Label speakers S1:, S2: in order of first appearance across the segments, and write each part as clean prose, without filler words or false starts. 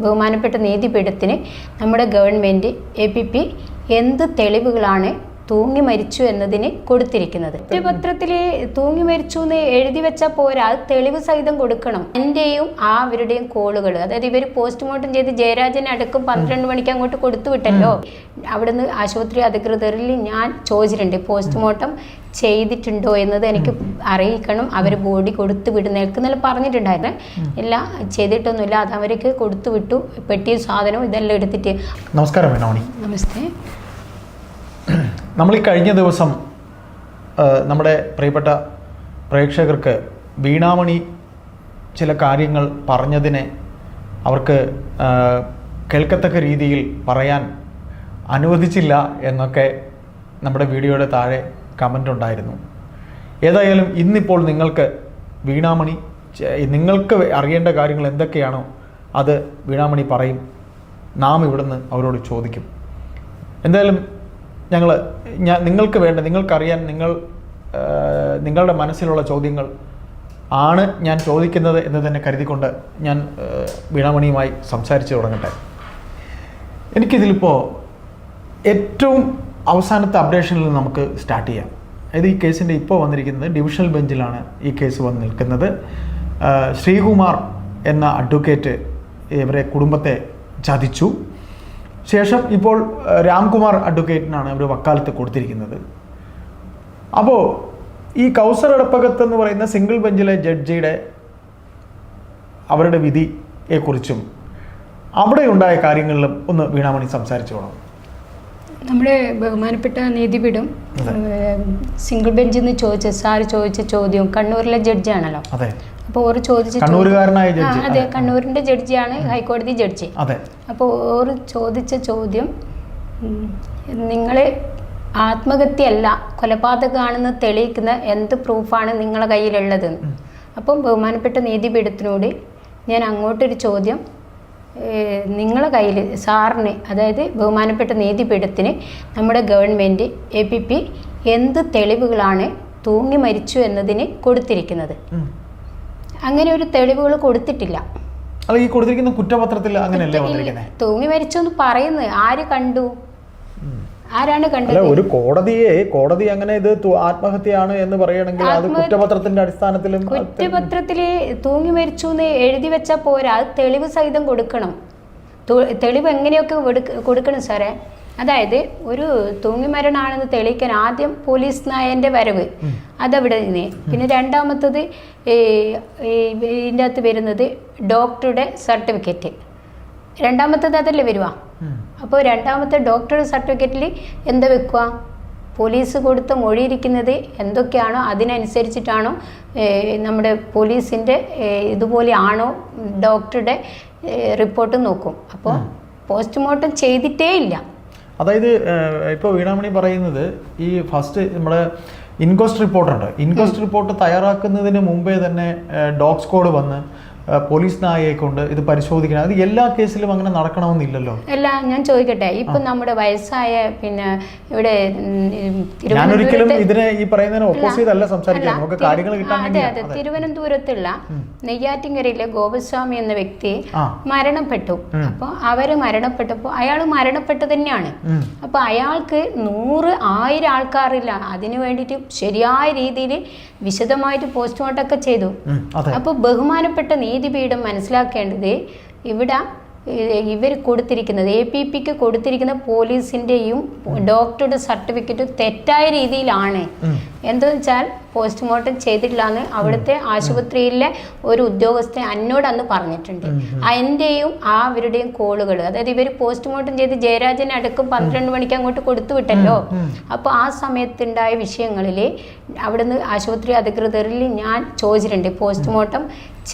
S1: ബഹുമാനപ്പെട്ട നീതിപീഠത്തിന് നമ്മുടെ government APP എന്ത് തെളിവുകളാണ് തൂങ്ങി മരിച്ചു എന്നതിന് കൊടുത്തിരിക്കുന്നത്. പത്രത്തിൽ തൂങ്ങി മരിച്ചു എന്ന് എഴുതി വെച്ചാൽ പോരാ, അത് തെളിവ് സഹിതം കൊടുക്കണം. എൻ്റെയും അവരുടെയും കോളുകൾ, അതായത് ഇവർ പോസ്റ്റ്മോർട്ടം ചെയ്ത് ജയരാജനെ അടക്കം 12 മണിക്ക് അങ്ങോട്ട് കൊടുത്തു വിട്ടല്ലോ. അവിടുന്ന് ആശുപത്രി അധികൃതരിൽ ഞാൻ ചോദിച്ചിട്ടുണ്ട്, പോസ്റ്റ്മോർട്ടം ചെയ്തിട്ടുണ്ടോ എന്നത് എനിക്ക് അറിയിക്കണം, അവർ ബോഡി കൊടുത്തു വിടുന്നേൽക്കെന്നെല്ലാം പറഞ്ഞിട്ടുണ്ടായിരുന്നു. എല്ലാം ചെയ്തിട്ടൊന്നുമില്ല, അത് അവർക്ക് കൊടുത്തു വിട്ടു. പെട്ടിയും സാധനവും ഇതെല്ലാം എടുത്തിട്ട്.
S2: നമസ്കാരം വീണാമണി.
S1: നമസ്തേ.
S2: നമ്മൾ ഈ കഴിഞ്ഞ ദിവസം നമ്മുടെ പ്രിയപ്പെട്ട പ്രേക്ഷകർക്ക് വീണാമണി ചില കാര്യങ്ങൾ പറഞ്ഞതിനെ അവർക്ക് കേൾക്കത്തക്ക രീതിയിൽ പറയാൻ അനുവദിച്ചില്ല എന്നൊക്കെ നമ്മുടെ വീഡിയോയുടെ താഴെ കമൻ്റ് ഉണ്ടായിരുന്നു. ഏതായാലും ഇന്നിപ്പോൾ നിങ്ങൾക്ക് വീണാമണി നിങ്ങൾക്ക് അറിയേണ്ട കാര്യങ്ങൾ എന്തൊക്കെയാണോ അത് വീണാമണി പറയും. നാം ഇവിടുന്ന് അവരോട് ചോദിക്കും. എന്തായാലും നിങ്ങൾക്ക് വേണ്ട, നിങ്ങൾക്കറിയാൻ, നിങ്ങളുടെ മനസ്സിലുള്ള ചോദ്യങ്ങൾ ആണ് ഞാൻ ചോദിക്കുന്നത് എന്ന് തന്നെ കരുതിക്കൊണ്ട് ഞാൻ വീണാമണിയുമായി സംസാരിച്ച് തുടങ്ങട്ടെ. എനിക്കിതിലിപ്പോൾ ഏറ്റവും അവസാനത്തെ അപ്ഡേഷനിൽ നമുക്ക് സ്റ്റാർട്ട് ചെയ്യാം. അതായത് ഈ കേസിൻ്റെ ഇപ്പോൾ വന്നിരിക്കുന്നത് ഡിവിഷണൽ ബെഞ്ചിലാണ് ഈ കേസ് വന്ന് നിൽക്കുന്നത്. ശ്രീകുമാർ എന്ന അഡ്വക്കേറ്റ് ഇവരെ കുടുംബത്തെ ചതിച്ചു. ശേഷം ഇപ്പോൾ രാംകുമാർ അഡ്വക്കേറ്റിനാണ് അവർ വക്കാലത്ത് കൊടുത്തിരിക്കുന്നത്. അപ്പോൾ ഈ കൗസർ എടപ്പകത്ത് എന്ന് പറയുന്ന സിംഗിൾ ബെഞ്ചിലെ ജഡ്ജിയുടെ അവരുടെ വിധിയെക്കുറിച്ചും അവിടെ ഉണ്ടായ കാര്യങ്ങളിലും ഒന്ന് വീണാമണി സംസാരിച്ചു പോകണം.
S1: നമ്മുടെ ബഹുമാനപ്പെട്ട നീതിപീഠം സിംഗിൾ ബെഞ്ചിൽ നിന്ന് ചോദിച്ച ചോദ്യം കണ്ണൂരിലെ ജഡ്ജിയാണല്ലോ.
S2: അതെ.
S1: അപ്പോൾ ഓർ ചോദിച്ച
S2: കണ്ണൂരുകാരനായ ജഡ്ജി.
S1: അതെ, കണ്ണൂരിൻ്റെ ജഡ്ജിയാണ്, ഹൈക്കോടതി ജഡ്ജി.
S2: അതെ.
S1: അപ്പോൾ ഓർ ചോദിച്ച ചോദ്യം, നിങ്ങൾ ആത്മഹത്യയല്ല കൊലപാതകമാണെന്ന് തെളിയിക്കുന്ന എന്ത് പ്രൂഫാണ് നിങ്ങളുടെ കയ്യിലുള്ളത്? അപ്പം ബഹുമാനപ്പെട്ട നീതിപീഠത്തിനോട് ഞാൻ അങ്ങോട്ടൊരു ചോദ്യം, നിങ്ങളുടെ കയ്യിൽ സാറിന്, അതായത് ബഹുമാനപ്പെട്ട നീതിപീഠത്തിന് നമ്മുടെ ഗവൺമെൻറ് APP എന്ത് തെളിവുകളാണ് തൂങ്ങി മരിച്ചു എന്നതിന് കൊടുത്തിരിക്കുന്നത്? അങ്ങനെ ഒരു തെളിവുകൾ കൊടുത്തിട്ടില്ല.
S2: അല്ല, ഈ കൊടുത്തിരിക്കുന്ന കുറ്റപത്രത്തിൽ അങ്ങനെയല്ലേ വന്നിരിക്കുന്നത്?
S1: തൂങ്ങി മരിച്ചു എന്ന് പറയുന്നത് ആര് കണ്ടു? ആരാണ് കണ്ടത്?
S2: ഒരു കോടതി അങ്ങനെ ഇത് ആത്മഹത്യയാണ് എന്ന് പറയണമെങ്കിൽ അത് കുറ്റപത്രത്തിന്റെ അടിസ്ഥാനത്തിലും.
S1: കുറ്റപത്രത്തിൽ തൂങ്ങി മരിച്ചു എന്ന് എഴുതി വെച്ചാൽ പോരാ, അത് തെളിവ് സഹിതം കൊടുക്കണം. തെളിവ് എങ്ങനെയൊക്കെ കൊടുക്കണം സാറേ. അതായത് ഒരു തൂങ്ങിമരണമാണെന്ന് തെളിയിക്കാൻ ആദ്യം പോലീസ് നായൻ്റെ വരവ്, അതവിടെ നിന്ന്. പിന്നെ രണ്ടാമത്തത് ഇതിൻ്റെ അകത്ത് വരുന്നത് ഡോക്ടറുടെ സർട്ടിഫിക്കറ്റ്. രണ്ടാമത്തത് അതല്ലേ വരുക. അപ്പോൾ രണ്ടാമത്തെ ഡോക്ടറുടെ സർട്ടിഫിക്കറ്റിൽ എന്താ വെക്കുക? പോലീസ് കൊടുത്ത മൊഴിയിരിക്കുന്നത് എന്തൊക്കെയാണോ അതിനനുസരിച്ചിട്ടാണോ നമ്മുടെ പോലീസിൻ്റെ ഇതുപോലെ ആണോ ഡോക്ടറുടെ റിപ്പോർട്ട് നോക്കും. അപ്പോൾ പോസ്റ്റ്മോർട്ടം ചെയ്തിട്ടേ ഇല്ല.
S2: അതായത് ഇപ്പോൾ വീണാമണി പറയുന്നത് ഈ ഫസ്റ്റ് നമ്മുടെ ഇൻക്വസ്റ്റ് റിപ്പോർട്ടുണ്ട്. ഇൻക്വസ്റ്റ് റിപ്പോർട്ട് തയ്യാറാക്കുന്നതിന് മുമ്പേ തന്നെ ഡോഗ് സ്ക്വാഡ് വന്ന് പോലീസ് നായയെ കൊണ്ട് ഇത് പരിശോധിക്കണം. അത് എല്ലാ കേസിലും അങ്ങനെ നടക്കണമെന്നില്ലല്ലോ.
S1: അല്ല, ഞാൻ ചോദിക്കട്ടെ, ഇപ്പൊ നമ്മുടെ വയസ്സായ പിന്നെ ഇവിടെ
S2: ഞാനൊരിക്കലും ഇതിനെ ഈ പറയുന്നതിന് ഓപ്പോസിറ്റ് അല്ല സംസാരിക്കാൻ, നമുക്ക് കാര്യങ്ങൾ കിട്ടാൻ വേണ്ടി.
S1: അതെ, തിരുവനന്തപുരത്തുള്ള നെയ്യാറ്റിൻകരയിലെ ഗോപസ്വാമി എന്ന വ്യക്തി മരണപ്പെട്ടു. അപ്പോൾ അവര് മരണപ്പെട്ടപ്പോൾ അയാൾ മരണപ്പെട്ടു തന്നെയാണ്. അപ്പൊ അയാൾക്ക് 100,000 ആൾക്കാരില്ല അതിനു വേണ്ടിയിട്ട് ശരിയായ രീതിയിൽ വിശദമായിട്ട് പോസ്റ്റ്മോർട്ടം ഒക്കെ ചെയ്തു. അപ്പോൾ ബഹുമാനപ്പെട്ട നീതിപീഠം മനസ്സിലാക്കേണ്ടത് ഇവിടെ ഇവർ കൊടുത്തിരിക്കുന്നത് APPക്ക് കൊടുത്തിരിക്കുന്ന പോലീസിൻ്റെയും ഡോക്ടറുടെ സർട്ടിഫിക്കറ്റും തെറ്റായ രീതിയിലാണ്. എന്താണെന്ന് വെച്ചാൽ പോസ്റ്റ്മോർട്ടം ചെയ്തിട്ടില്ല എന്ന് അവിടുത്തെ ആശുപത്രിയിലെ ഒരു ഉദ്യോഗസ്ഥൻ എന്നോട് അന്ന് പറഞ്ഞിട്ടുണ്ട്. എൻ്റെയും അവരുടെയും കോളുകൾ, അതായത് ഇവർ പോസ്റ്റ്മോർട്ടം ചെയ്ത് ജയരാജനെ അടക്കം 12 മണിക്ക് അങ്ങോട്ട് കൊടുത്തു വിട്ടല്ലോ. അപ്പോൾ ആ സമയത്തുണ്ടായ വിഷയങ്ങളിൽ അവിടുന്ന് ആശുപത്രി അധികൃതരിൽ ഞാൻ ചോദിച്ചിട്ടുണ്ട്, പോസ്റ്റ്മോർട്ടം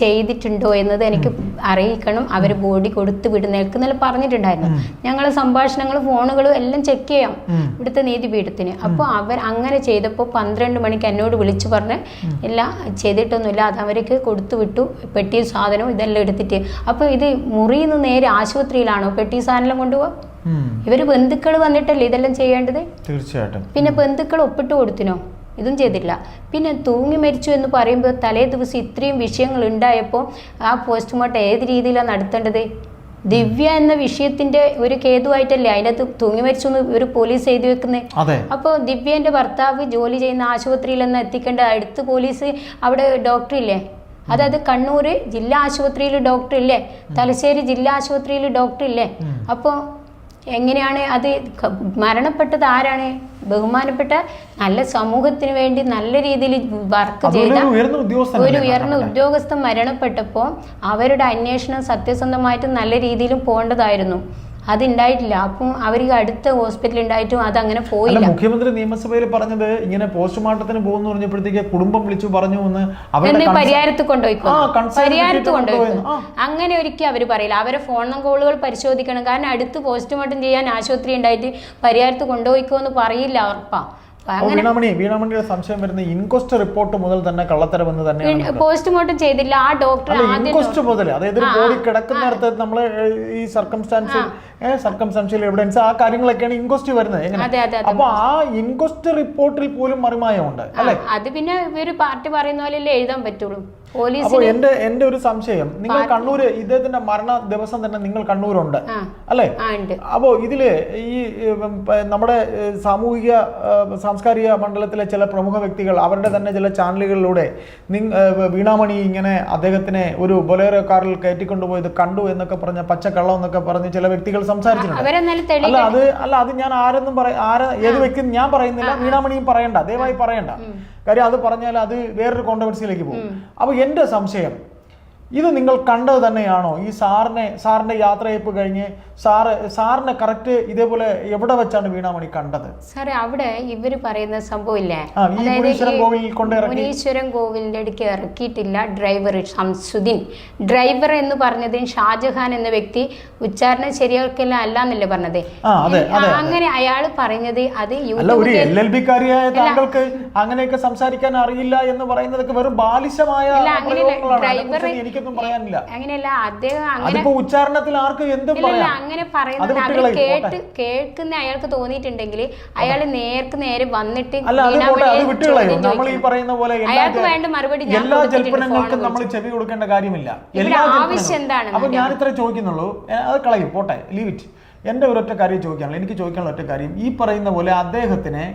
S1: ചെയ്തിട്ടുണ്ടോ എന്നത് എനിക്ക് അറിയിക്കണം, അവർ ബോഡി കൊടുത്തു വിടുന്നേൽക്കെന്നെല്ലാം പറഞ്ഞിട്ടുണ്ടായിരുന്നു. ഞങ്ങൾ സംഭാഷണങ്ങളും ഫോണുകളും എല്ലാം ചെക്ക് ചെയ്യാം ഇവിടുത്തെ നീതിപീഠത്തിന്. അപ്പോൾ അവർ അങ്ങനെ ചെയ്തപ്പോൾ 12 മണിക്ക് എന്നോട് വിളിച്ചു പറഞ്ഞ് എല്ലാം ചെയ്തിട്ടൊന്നുമില്ല, അത് അവർക്ക് കൊടുത്തു വിട്ടു, പെട്ടിയും സാധനവും ഇതെല്ലാം എടുത്തിട്ട്. അപ്പോൾ ഇത് മുറിയിൽ നിന്ന് നേരെ ആശുപത്രിയിലാണോ പെട്ടി സാധനം കൊണ്ടുപോകാം? ഇവർ ബന്ധുക്കൾ വന്നിട്ടല്ലേ ഇതെല്ലാം ചെയ്യേണ്ടത്?
S2: തീർച്ചയായിട്ടും.
S1: പിന്നെ ബന്ധുക്കൾ ഒപ്പിട്ട് കൊടുത്തിനോ? ഇതും ചെയ്തിട്ടില്ല. പിന്നെ തൂങ്ങി മരിച്ചു എന്ന് പറയുമ്പോൾ തലേ ദിവസം ഇത്രയും വിഷയങ്ങൾ ഉണ്ടായപ്പോൾ ആ പോസ്റ്റ്മോർട്ടം ഏത് രീതിയിലാണ് നടത്തേണ്ടത്? ദിവ്യ എന്ന വിഷയത്തിന്റെ ഒരു കേതുവായിട്ടല്ലേ അതിനകത്ത് തൂങ്ങി മരിച്ചു ഒരു പോലീസ് എഴുതി വെക്കുന്നത്. അപ്പോൾ ദിവ്യന്റെ ഭർത്താവ് ജോലി ചെയ്യുന്ന ആശുപത്രിയിൽ നിന്ന് എത്തിക്കേണ്ട അടുത്ത് പോലീസ് അവിടെ ഡോക്ടർ ഇല്ലേ, അതായത് കണ്ണൂർ ജില്ലാ ആശുപത്രിയിൽ ഡോക്ടർ ഇല്ലേ, തലശ്ശേരി ജില്ലാ ആശുപത്രിയിൽ ഡോക്ടർ ഇല്ലേ. അപ്പോൾ എങ്ങനെയാണ് അത് മരണപ്പെട്ടത്? ആരാണ്? ബഹുമാനപ്പെട്ട നല്ല സമൂഹത്തിന് വേണ്ടി നല്ല രീതിയിൽ വർക്ക് ചെയ്ത ഒരു ഉയർന്ന ഉദ്യോഗസ്ഥൻ മരണപ്പെട്ടപ്പോൾ അവരുടെ അന്വേഷണം സത്യസന്ധമായിട്ട് നല്ല രീതിയിലും പോകേണ്ടതായിരുന്നു. അതുണ്ടായിട്ടില്ല. അപ്പം അവർക്ക് അടുത്ത ഹോസ്പിറ്റൽ ഉണ്ടായിട്ടും അതങ്ങനെ പോയില്ല.
S2: മുഖ്യമന്ത്രി നിയമസഭയിൽ പറഞ്ഞത് ഇങ്ങനെ പോസ്റ്റ്മോർട്ടത്തിന് പോകുന്നു പറഞ്ഞപ്പോഴത്തേക്ക് കുടുംബം വിളിച്ചു പറഞ്ഞു
S1: പരിഹാരത്ത് കൊണ്ടുപോയിക്കോ, പരിഹാരത്ത് കൊണ്ടുപോയിക്കോ. അങ്ങനെ ഒരിക്കലും അവർ പറയില്ല. അവരെ ഫോൺ കോളുകൾ പരിശോധിക്കണം. കാരണം അടുത്ത് പോസ്റ്റ്മോർട്ടം ചെയ്യാൻ ആശുപത്രി ഉണ്ടായിട്ട് പരിഹാരത്ത് കൊണ്ടുപോയിക്കോ എന്ന് പറയില്ല, ഉറപ്പാ.
S2: വീണാമണിയുടെ സംശയം വരുന്ന ഇൻക്വസ്റ്റ് റിപ്പോർട്ട് മുതൽ തന്നെ കള്ളത്തരമെന്ന് തന്നെ.
S1: പോസ്റ്റ്മോർട്ടം ചെയ്തില്ല ആ ഡോക്ടർ.
S2: ഇൻക്വസ്റ്റ് മുതൽ, അതായത് ബോഡി കിടക്കുന്നിടത്ത് നമ്മള് ഈ സർക്കംസ്റ്റാൻഷ്യൽ എവിഡൻസ് ആ കാര്യങ്ങളൊക്കെയാണ് ഇൻക്വസ്റ്റ് വരുന്നത്. അപ്പൊ ആ ഇൻക്വസ്റ്റ് റിപ്പോർട്ടിൽ പോലും മറിമായമുണ്ട് അല്ലെ?
S1: അത് പിന്നെ ഒരു പാർട്ടി പറയുന്ന പോലെ എഴുതാൻ പറ്റുള്ളൂ.
S2: അപ്പൊ എന്റെ ഒരു സംശയം, നിങ്ങൾ കണ്ണൂര് ഇദ്ദേഹത്തിന്റെ മരണ ദിവസം തന്നെ നിങ്ങൾ കണ്ണൂരുണ്ട് അല്ലെ? അപ്പോ ഇതില് ഈ നമ്മുടെ സാംസ്കാരിക മണ്ഡലത്തിലെ ചില പ്രമുഖ വ്യക്തികൾ അവരുടെ തന്നെ ചില ചാനലുകളിലൂടെ വീണാമണി ഇങ്ങനെ അദ്ദേഹത്തിനെ ഒരു ബൊലേറോ കാറിൽ കയറ്റിക്കൊണ്ടുപോയത് കണ്ടു എന്നൊക്കെ പറഞ്ഞ പച്ചക്കള്ളം എന്നൊക്കെ പറഞ്ഞ് ചില വ്യക്തികൾ സംസാരിച്ചിട്ടുണ്ട്. അത് ഞാൻ ഏത് വ്യക്തി ഞാൻ പറയുന്നില്ല, വീണാമണിയും പറയണ്ട, ദയവായി പറയണ്ട. കാര്യം അത് പറഞ്ഞാൽ അത് വേറൊരു കോൺട്രവേഴ്സിയിലേക്ക് പോകും. അപ്പോൾ എൻ്റെ സംശയം, ഇത് നിങ്ങൾ കണ്ടത് തന്നെയാണോ? ഈ സാറിന്റെ യാത്രയപ്പ് കഴിഞ്ഞ് സാറിനെ കറക്റ്റ് ഇതേപോലെ എവിടെ വെച്ചാണ് വീണാമണി കണ്ടത്?
S1: സാറേ, അവിടെ ഇവര് പറയുന്ന സംഭവം ഇല്ലേ, മുനീശ്വരം കോവിലിന്റെ അടുക്ക് ഇറക്കിയിട്ടില്ല ഡ്രൈവർ ഷംസുദ്ദീൻ. ഡ്രൈവർ എന്ന് പറഞ്ഞതിന് ഷാജഹാൻ എന്ന വ്യക്തി ഉച്ചാരണം ശരിയാക്കില്ല അല്ലാന്നല്ലേ പറഞ്ഞത്. അങ്ങനെ അയാൾ പറഞ്ഞത് അത്
S2: അങ്ങനെയൊക്കെ സംസാരിക്കാൻ അറിയില്ല എന്ന് പറയുന്നതൊക്കെ വെറും ബാലിശമായ
S1: അങ്ങനെയല്ല. അദ്ദേഹം
S2: ഉച്ചാരണത്തിൽ ആർക്ക് എന്തും
S1: അങ്ങനെ പറയുന്നത് അവർ കേൾക്കുന്ന അയാൾക്ക് തോന്നിയിട്ടുണ്ടെങ്കിൽ അയാൾ നേരെ വന്നിട്ട് അയാൾക്ക് വേണ്ട മറുപടി
S2: നമ്മൾ ചെവി കൊടുക്കേണ്ട കാര്യമില്ല.
S1: ആവശ്യം എന്താണ്?
S2: അപ്പൊ ഞാൻ ഇത്ര ചോദിക്കുന്നുള്ളൂ, അത് കളയും, പോട്ടെ, ലീവ് ഇറ്റ്. എൻ്റെ ഒരൊറ്റ കാര്യം ചോദിക്കാനുള്ളൂ, എനിക്ക് ചോദിക്കാനുള്ള ഒറ്റ കാര്യം, ഈ പറയുന്ന പോലെ അദ്ദേഹത്തിനെ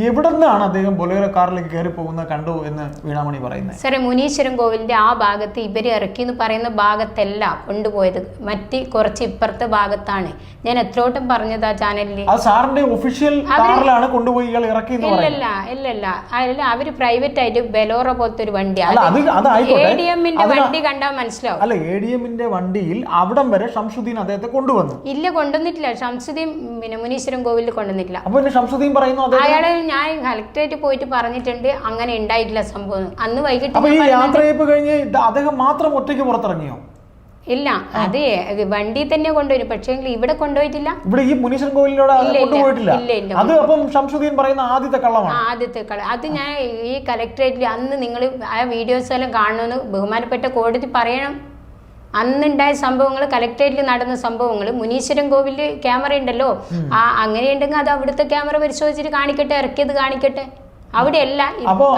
S2: എവിടെ നിന്നാണ് അദ്ദേഹം ബൊലേറോ കാറിലേക്ക് കയറി പോകുന്ന കണ്ടു എന്ന് വീണാമണി പറയുന്നത്?
S1: സാറേ, മുനീശ്വരം കോവിലിന്റെ ആ ഭാഗത്ത് ഇവര് ഇറക്കി എന്ന് പറയുന്ന ഭാഗത്തല്ല കൊണ്ടുപോയത്, മറ്റ് കുറച്ച് ഇപ്പുറത്തെ ഭാഗത്താണ്. ഞാൻ എത്രോട്ടം പറഞ്ഞത് ആ ചാനലിൽ.
S2: സാറിന്റെ ഒഫീഷ്യൽ കാറിലാണ് കൊണ്ടുപോയി ഇയാൾ ഇറക്കി?
S1: ഇല്ലല്ല, അവര് പ്രൈവറ്റ് ആയിട്ട് ബൊലേറോ പോലത്തെ ഒരു വണ്ടിയാണ്. ADM-ന്റെ വണ്ടി കണ്ടാൽ മനസ്സിലാവും.
S2: അല്ല, ADM-ന്റെ വണ്ടിയിൽ അവിടം വരെ ഷംസുദ്ദീൻ അദ്ദേഹത്തെ കൊണ്ടുവന്നു?
S1: ഇല്ല, കൊണ്ടുവന്നിട്ടില്ല. ഷംസുദ്ദീൻ പിന്നെ മുനീശ്വരം കോവിലിൽ കൊണ്ടുവന്നിട്ടില്ല.
S2: അപ്പൊ ഷംസുദ്ദീൻ പറയുന്നു
S1: അയാളെ ഞാൻ കളക്ടറേറ്റ് പോയിട്ട് പറഞ്ഞിട്ടുണ്ട്, അങ്ങനെ ഉണ്ടായിട്ടില്ല സംഭവം. അന്ന് വൈകിട്ട്
S2: അദ്ദേഹം മാത്രം ഒറ്റയ്ക്ക് പുറത്തിറങ്ങിയോ?
S1: ഇല്ല, അതെ, വണ്ടി തന്നെ കൊണ്ടുവരും. പക്ഷേ ഇവിടെ കൊണ്ടുപോയിട്ടില്ല.
S2: ഇവിടെ ഈ മുനീശ്വരൻ കോവിലിലൂടെ അത് അപ്പം ഷംസുദ്ദീൻ പറയുന്ന ആദ്യത്തെ കള്ളമാണ്.
S1: ആദ്യത്തെ കള്ളം അത് ഞാൻ ഈ കളക്ടറേറ്റിൽ അന്ന് നിങ്ങൾ ആ വീഡിയോസ് എല്ലാം കാണണമെന്ന് ബഹുമാനപ്പെട്ട കോടതി പറയണം. അന്നുണ്ടായ സംഭവങ്ങൾ, കളക്ടറേറ്റിൽ നടന്ന സംഭവങ്ങൾ, മുനീശ്വരൻ കോവിലിൽ ക്യാമറ ഉണ്ടല്ലോ, അങ്ങനെയുണ്ടെങ്കിൽ അത് അവിടുത്തെ ക്യാമറ പരിശോധിച്ചിട്ട് കാണിക്കട്ടെ, ഇറക്കിയത് കാണിക്കട്ടെ. അവിടെയല്ല,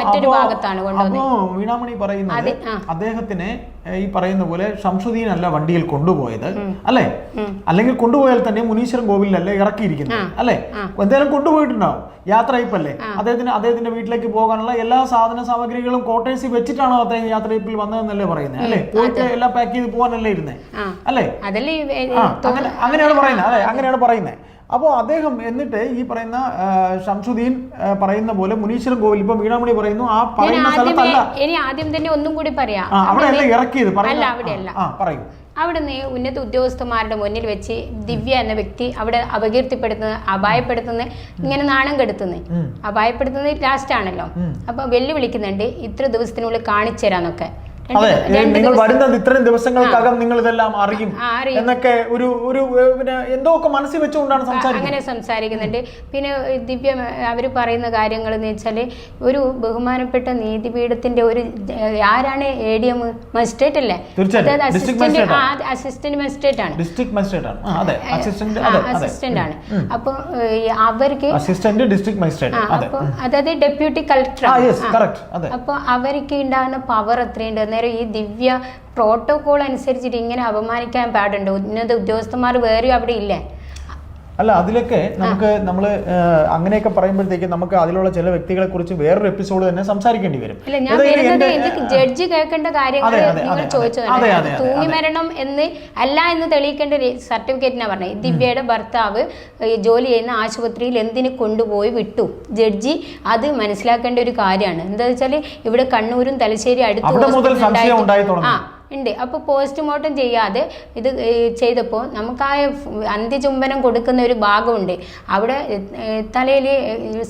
S1: മറ്റൊരു ഭാഗത്താണ് കൊണ്ടുവന്നത്.
S2: വീണാമണി പറയുന്നത് അദ്ദേഹത്തിനെ ഈ പറയുന്ന പോലെ ഷംസുദ്ദീൻ അല്ല വണ്ടിയിൽ കൊണ്ടുപോയത് അല്ലെ? അല്ലെങ്കിൽ കൊണ്ടുപോയാൽ തന്നെ മുനീശ്വരൻ കോവിലല്ലേ ഇറക്കിയിരിക്കുന്നത് അല്ലെ? എന്തായാലും കൊണ്ടുപോയിട്ടുണ്ടാവും, യാത്രയപ്പല്ലേ. അദ്ദേഹത്തിന്റെ വീട്ടിലേക്ക് പോകാനുള്ള എല്ലാ സാധന സാമഗ്രികളും ക്വാർട്ടേഴ്സിൽ വെച്ചിട്ടാണോ അദ്ദേഹം യാത്രയപ്പിൽ വന്നതെന്നല്ലേ പറയുന്നത് അല്ലെ? പോയിട്ട് എല്ലാം പാക്ക് ചെയ്ത് പോകാനല്ലേ ഇരുന്നേ അല്ലെ? അങ്ങനെയാണ് പറയുന്നത്. അതെ, അങ്ങനെയാണ് പറയുന്നത്. അപ്പോൾ അദ്ദേഹം എന്നിട്ട് ഈ പറയുന്ന ഷംസുദ്ദീൻ പറയുന്ന പോലെ മുനീശ്വരൻ കോവിൽ ഇപ്പൊ വീണാമണി പറയുന്നു ആ പറയുന്ന സ്ഥലത്തല്ല.
S1: ഇനി ആദ്യം തന്നെ ഒന്നും കൂടി പറയാം,
S2: അവിടെയല്ല ഇറക്കിയത്.
S1: അവിടെയല്ല, അവിടുന്ന് ഉന്നത ഉദ്യോഗസ്ഥന്മാരുടെ മുന്നിൽ വെച്ച് ദിവ്യ എന്ന വ്യക്തി അവിടെ അപകീർത്തിപ്പെടുത്തുന്ന, അപായപ്പെടുത്തുന്ന, ഇങ്ങനെ നാണം കെടുത്തുന്നത്, അപായപ്പെടുത്തുന്നത് ലാസ്റ്റ് ആണല്ലോ. അപ്പൊ വെല്ലുവിളിക്കുന്നുണ്ട്, ഇത്ര ദിവസത്തിനുള്ളിൽ കാണിച്ചു തരാന്നൊക്കെ.
S2: നിങ്ങൾ വരുന്ന ഇത്രയും ദിവസങ്ങൾക്കകം നിങ്ങൾ ഇതെല്ലാം അറിയും എന്നൊക്കെ ഒരു എന്തോ ഒക്കെ മനസ്സിൽ വെച്ചുകൊണ്ടാണ്
S1: അങ്ങനെ സംസാരിക്കുന്നുണ്ട്. പിന്നെ ദിവ്യ അവര് പറയുന്ന കാര്യങ്ങൾ എന്ന് വെച്ചാല്, ഒരു ബഹുമാനപ്പെട്ട നീതിപീഠത്തിന്റെ ഒരു ആരാണ് ADM മജിസ്ട്രേറ്റ് അല്ലേ, അതായത് അസിസ്റ്റന്റ് മജിസ്ട്രേറ്റ് ആണ്, അസിസ്റ്റന്റ് ആണ്. അപ്പൊ അവർക്ക് അപ്പൊ അതായത് ഡെപ്യൂട്ടി കളക്ടർ. അപ്പൊ അവർക്ക് ഉണ്ടാകുന്ന പവർ എത്രയുണ്ടെന്ന് അന്നേരം ഈ ദിവ്യ പ്രോട്ടോകോൾ അനുസരിച്ചിട്ട് ഇങ്ങനെ അപമാനിക്കാൻ പാടുണ്ടോ? ഉന്നത ഉദ്യോഗസ്ഥന്മാർ വേറെയും അവിടെ ഇല്ലേ?
S2: അല്ല, അതിലൊക്കെ നമ്മൾ അങ്ങനെയൊക്കെ പറയുമ്പോഴത്തേക്ക് നമുക്ക് അതിലുള്ള ചില വ്യക്തികളെ കുറിച്ച് വേറൊരു എപ്പിസോഡ് തന്നെ സംസാരിക്കേണ്ടി വരും.
S1: അല്ല, ഞാൻ വരുന്നത് എനിക്ക് ജഡ്ജി കേൾക്കേണ്ട കാര്യങ്ങൾ നിങ്ങൾ ചോദിച്ചതാണ്. തൂങ്ങി മരണം എന്ന് അല്ല എന്ന് തെളിയിക്കേണ്ട സർട്ടിഫിക്കറ്റിനാണ് പറഞ്ഞത്. ദിവ്യയുടെ ഭർത്താവ് ജോലി ചെയ്യുന്ന ആശുപത്രിയിൽ എന്തിന് കൊണ്ടുപോയി വിട്ടു? ജഡ്ജി അത് മനസ്സിലാക്കേണ്ട ഒരു കാര്യമാണ്. എന്താ വെച്ചാൽ ഇവിടെ കണ്ണൂരും തലശ്ശേരി അടുത്ത് ഉണ്ട്. അപ്പോൾ പോസ്റ്റ്മോർട്ടം ചെയ്യാതെ ഇത് ചെയ്തപ്പോൾ നമുക്ക് ആ അന്ത്യചുംബനം കൊടുക്കുന്ന ഒരു ഭാഗമുണ്ട്, അവിടെ തലയിൽ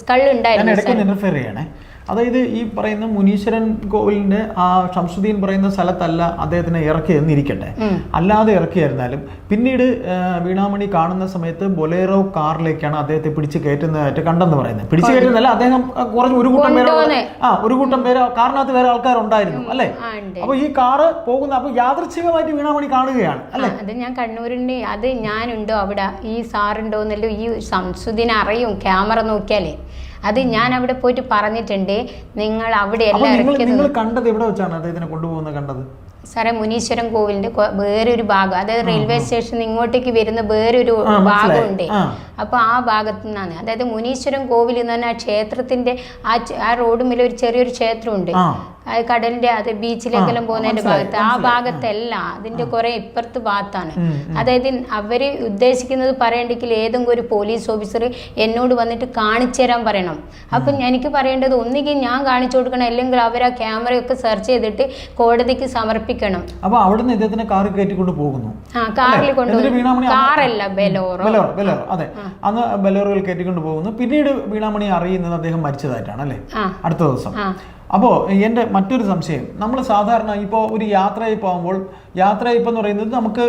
S1: സ്കള്ളുണ്ടായിരുന്നു.
S2: അതായത് ഈ പറയുന്ന മുനീശ്വരൻ കോവിലിന്റെ ആ ഷംസുദ്ദീൻ പറയുന്ന സ്ഥലത്തല്ല അദ്ദേഹത്തിനെ ഇറക്കിയെന്നിരിക്കട്ടെ, അല്ലാതെ ഇറക്കിയായിരുന്നാലും പിന്നീട് വീണാമണി കാണുന്ന സമയത്ത് ബൊലേറോ കാറിലേക്കാണ് അദ്ദേഹത്തെ പിടിച്ച് കയറ്റുന്നതായിട്ട് കണ്ടെന്ന് പറയുന്നത്. പിടിച്ചു കയറ്റുന്നതല്ല, അദ്ദേഹം കുറച്ച് ഒരു കൂട്ടം പേര് കാറിനകത്ത് വേറെ ആൾക്കാരുണ്ടായിരുന്നു അല്ലേ? അപ്പൊ ഈ കാറ് പോകുന്ന അപ്പൊ യാദൃച്ഛികമായിട്ട് വീണാമണി കാണുകയാണ് അല്ലേ? അത്
S1: ഞാൻ കണ്ണൂരിന്റെ അത് ഞാനുണ്ടോ അവിടെ, ഈ സാറുണ്ടോ എന്നല്ലോ ഈ ഷംസുദ്ദീൻ അറിയും ക്യാമറ നോക്കിയാലേ. അത് ഞാൻ അവിടെ പോയിട്ട് പറഞ്ഞിട്ടുണ്ട്, നിങ്ങൾ അവിടെ എല്ലാം
S2: കണ്ടത് എവിടെ വെച്ചാണ് അദ്ദേഹത്തിനെ കൊണ്ടുപോകുന്നത് കണ്ടത്?
S1: സാറേ, മുനീശ്വരൻ കോവിലിന്റെ വേറൊരു ഭാഗം, അതായത് റെയിൽവേ സ്റ്റേഷൻ ഇങ്ങോട്ടേക്ക് വരുന്ന വേറൊരു ഭാഗമുണ്ട്. അപ്പൊ ആ ഭാഗത്തു നിന്നാണ്, അതായത് മുനീശ്വരൻ കോവിൽ എന്ന് പറഞ്ഞാൽ ആ ക്ഷേത്രത്തിന്റെ ആ റോഡുമിൽ ഒരു ചെറിയൊരു ക്ഷേത്രമുണ്ട്, കടലിന്റെ അത് ബീച്ചിലേക്കെല്ലാം പോകുന്നതിന്റെ ഭാഗത്ത്, ആ ഭാഗത്തല്ല, അതിന്റെ കുറെ ഇപ്പുറത്ത് ഭാഗത്താണ്. അതായത് അവര് ഉദ്ദേശിക്കുന്നത് പറയണ്ടെങ്കിൽ ഏതെങ്കിലും ഒരു പോലീസ് ഓഫീസർ എന്നോട് വന്നിട്ട് കാണിച്ചു തരാൻ പറയണം. അപ്പൊ എനിക്ക് പറയേണ്ടത് ഒന്നുകിൽ ഞാൻ കാണിച്ചു കൊടുക്കണം, അല്ലെങ്കിൽ അവർ ആ ക്യാമറയൊക്കെ സെർച്ച് ചെയ്തിട്ട് കോടതിക്ക് സമർപ്പിക്കണം.
S2: അപ്പൊ അവിടുന്ന് ഇദ്ദേഹത്തിനെ കാറിൽ കയറ്റിക്കൊണ്ട് പോകുന്നു.
S1: കാറിൽ കൊണ്ടുപോകും, കാറല്ല ബെലോറോ.
S2: അതെ, അന്ന് ബെലോറോയിൽ കയറ്റിക്കൊണ്ട് പോകുന്നു. പിന്നീട് വീണാമണി അറിയുന്നത് അദ്ദേഹം മരിച്ചതായിട്ടാണ് അല്ലേ, അടുത്ത ദിവസം. അപ്പോൾ എൻ്റെ മറ്റൊരു സംശയം, നമ്മൾ സാധാരണ ഇപ്പോൾ ഒരു യാത്രയിൽ പോകുമ്പോൾ, യാത്രയപ്പ് എന്ന് പറയുന്നത് നമുക്ക്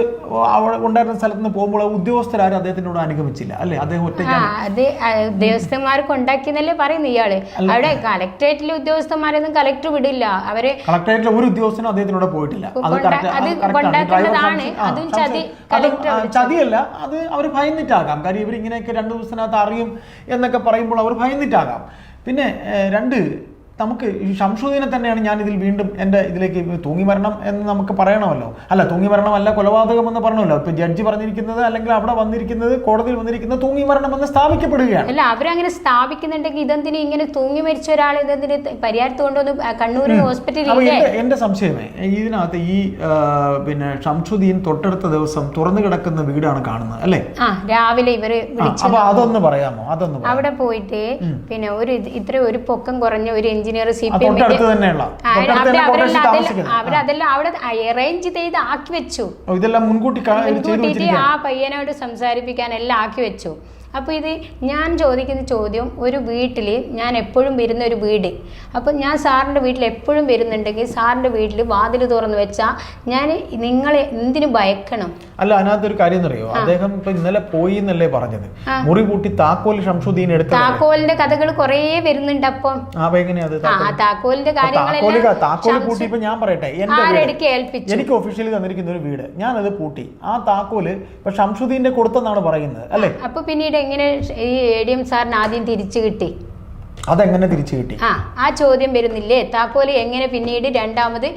S2: അവിടെ ഉണ്ടായിരുന്ന സ്ഥലത്ത് നിന്ന് പോകുമ്പോൾ ഉദ്യോഗസ്ഥരാരും അദ്ദേഹത്തിൻ്റെ കൂടെ അനുഗമിച്ചില്ല അല്ലേ? അദ്ദേഹം ഒറ്റയ്ക്കാണ്.
S1: അത് ഉദ്യോഗസ്ഥന്മാർക്ക് ഉണ്ടാക്കിയെന്നല്ലേ പറയുന്നത് ഇയാള്. അവിടെ കളക്ടറേറ്റിലെ ഉദ്യോഗസ്ഥന്മാരൊന്നും കളക്ടർ വിടില്ല. അവര്
S2: കളക്ടറേറ്റിലെ ഒരു ഉദ്യോഗസ്ഥനും അദ്ദേഹത്തിനോട് പോയിട്ടില്ല. ചതിയല്ല, അത് അവർ ഭയന്നിട്ടാകാം. കാര്യം ഇവർ ഇങ്ങനെയൊക്കെ 2 ദിവസത്തിനകത്ത് അറിയും എന്നൊക്കെ പറയുമ്പോൾ അവർ ഭയന്നിട്ടാകാം. പിന്നെ നമുക്ക് ഈ ഷംസുദ്ദീനെ തന്നെയാണ് ഞാൻ ഇതിൽ വീണ്ടും എൻ്റെ ഇതിലേക്ക് തൂങ്ങി മരണം എന്ന് നമുക്ക് പറയണമല്ലോ. അല്ല, തൂങ്ങി മരണം അല്ല, കൊലപാതകം എന്ന് പറഞ്ഞല്ലോ. ഇപ്പൊ ജഡ്ജി പറഞ്ഞിരിക്കുന്നത് അല്ലെങ്കിൽ അവിടെ വന്നിരിക്കുന്നത് കോടതിയിൽ വന്നിരിക്കുന്നത് തൂങ്ങി മരണം എന്ന് സ്ഥാപിക്കപ്പെടുകയാണ്.
S1: അല്ല, അവരങ്ങനെ സ്ഥാപിക്കുന്നുണ്ടെങ്കിൽ ഇതെന്തിന് ഇങ്ങനെ തൂങ്ങി മരിച്ച ഒരാൾ ഇതെന്തിന് പരിഹാരത്ത് കൊണ്ടുവന്ന് കണ്ണൂർ ഹോസ്പിറ്റലിൽ?
S2: എന്റെ സംശയമേ, ഇതിനകത്ത് ഈ പിന്നെ ഷംസുദ്ദീൻ തൊട്ടടുത്ത ദിവസം തുറന്നു കിടക്കുന്ന വീടാണ് കാണുന്നത് അല്ലേ?
S1: രാവിലെ ഇവര്
S2: അപ്പൊ അതൊന്ന് പറയാമോ?
S1: അവിടെ പോയിട്ട് പിന്നെ ഒരു പൊക്കം കുറഞ്ഞ ഒരു എഞ്ചിനീയർ അവരതെല്ലാം അവിടെ അറേഞ്ച് ചെയ്ത് ആക്കി വെച്ചു. മുൻകൂട്ടി ആ പയ്യനോട് സംസാരിപ്പിക്കാൻ എല്ലാം ആക്കി വെച്ചു. അപ്പോൾ ഇത് ഞാൻ ചോദിക്കുന്ന ചോദ്യം, ഒരു വീട്ടിൽ ഞാൻ എപ്പോഴും വരുന്ന ഒരു വീട്, അപ്പോൾ ഞാൻ സാറിൻ്റെ വീട്ടിൽ എപ്പോഴും വരുന്നുണ്ടെങ്കിൽ സാറിൻ്റെ വീട്ടിൽ വാതിൽ തുറന്ന് വെച്ചാൽ ഞാൻ നിങ്ങളെ എന്തിനു ഭയക്കണം?
S2: അല്ല, അതിനകത്തൊരു കാര്യം അറിയോ, അദ്ദേഹം ഇപ്പൊ ഇന്നലെ പോയി എന്നല്ലേ പറഞ്ഞത്, മുറി പൂട്ടി താക്കോൽ ഷംസുദ്ദീൻ എടുത്ത്.
S1: താക്കോലിന്റെ കഥകൾ കുറേ വരുന്നുണ്ട്. അപ്പം താക്കോലിന്റെ
S2: താക്കോൽ പൂട്ടി. ഇപ്പൊ ഞാൻ പറയട്ടെ, എനിക്ക് ഒഫീഷ്യലി തന്നിരിക്കുന്ന ഒരു വീട്, ഞാൻ അത് പൂട്ടി, ആ താക്കോല് ഇപ്പൊ ഷംസുദ്ദീന്റെ കൊടുത്തെന്നാണ് പറയുന്നത് അല്ലേ?
S1: അപ്പൊ പിന്നീട് എങ്ങനെ ഈ ADM സാറിന് ആദ്യം തിരിച്ചു കിട്ടി?
S2: അതെങ്ങനെ തിരിച്ചു കിട്ടി?
S1: ആ ചോദ്യം വരുന്നില്ലേ? താക്കോല് എങ്ങനെ പിന്നീട് രണ്ടാമത്?